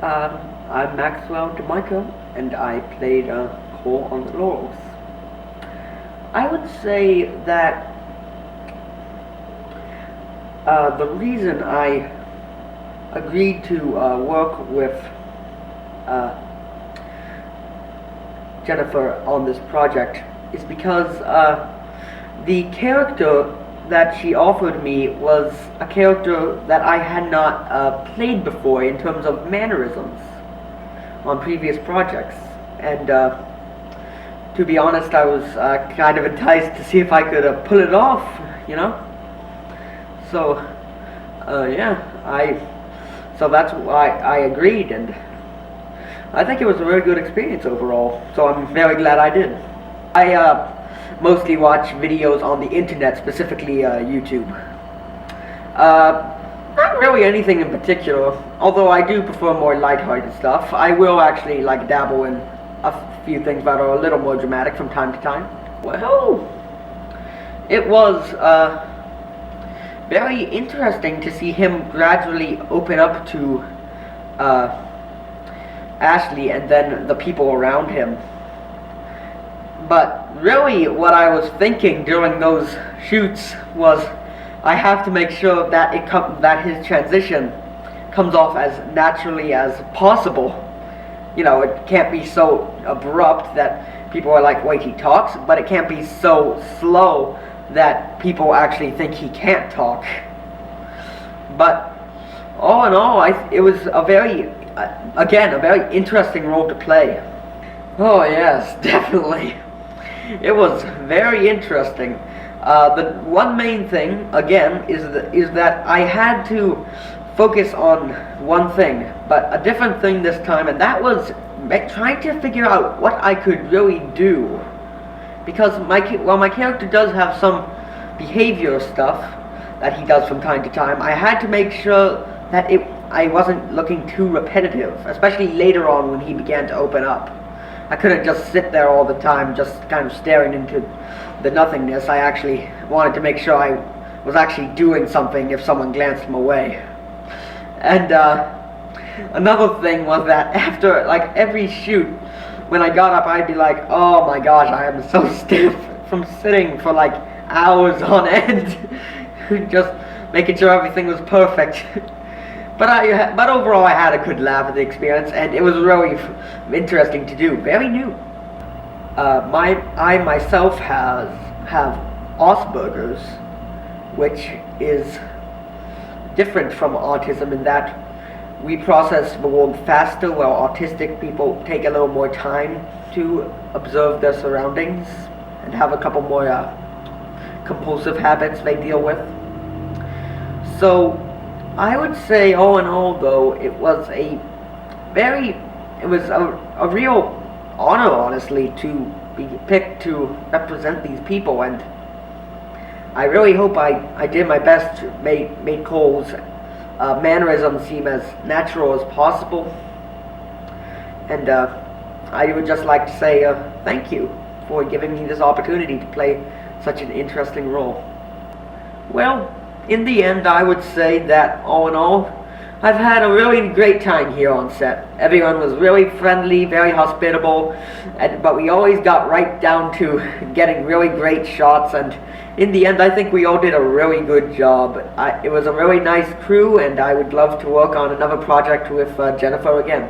I'm Maxwell DiMarco, and I played Cole on the Laurels. I would say that the reason I agreed to work with uh, Jennifer on this project is because the character that she offered me was a character that I had not played before in terms of mannerisms on previous projects. And to be honest, I was kind of enticed to see if I could pull it off, you know? So, so that's why I agreed, and I think it was a very good experience overall, so I'm very glad I did. I mostly watch videos on the internet, specifically YouTube. Not really anything in particular, although I do prefer more lighthearted stuff. I will actually dabble in a few things that are a little more dramatic from time to time. Well, it was very interesting to see him gradually open up to Ashley and then the people around him. But really what I was thinking during those shoots was I have to make sure that that his transition comes off as naturally as possible. You know, it can't be so abrupt that people are like, wait, he talks, but it can't be so slow that people actually think he can't talk. But all in all, it was a very, again, a very interesting role to play. Oh yes, definitely. It was very interesting. The one main thing, again, is that I had to focus on one thing, but a different thing this time, and that was trying to figure out what I could really do. Because while my character does have some behavior stuff that he does from time to time, I had to make sure that I wasn't looking too repetitive, especially later on when he began to open up. I couldn't just sit there all the time just kind of staring into the nothingness. I actually wanted to make sure I was actually doing something if someone glanced him away. And another thing was that after every shoot, when I got up, I'd be like, oh my gosh, I am so stiff from sitting for hours on end, just making sure everything was perfect. But overall, I had a good laugh at the experience, and it was really interesting to do. Very new. I myself have Asperger's, which is different from autism in that we process the world faster, while autistic people take a little more time to observe their surroundings and have a couple more compulsive habits they deal with. So I would say, all in all, though, it was a real honor, honestly, to be picked to represent these people, and I really hope I did my best to make Cole's mannerisms seem as natural as possible. And I would just like to say thank you for giving me this opportunity to play such an interesting role. Well, in the end, I would say that, all in all, I've had a really great time here on set. Everyone was really friendly, very hospitable, but we always got right down to getting really great shots, and in the end, I think we all did a really good job. It was a really nice crew, and I would love to work on another project with Jennifer again.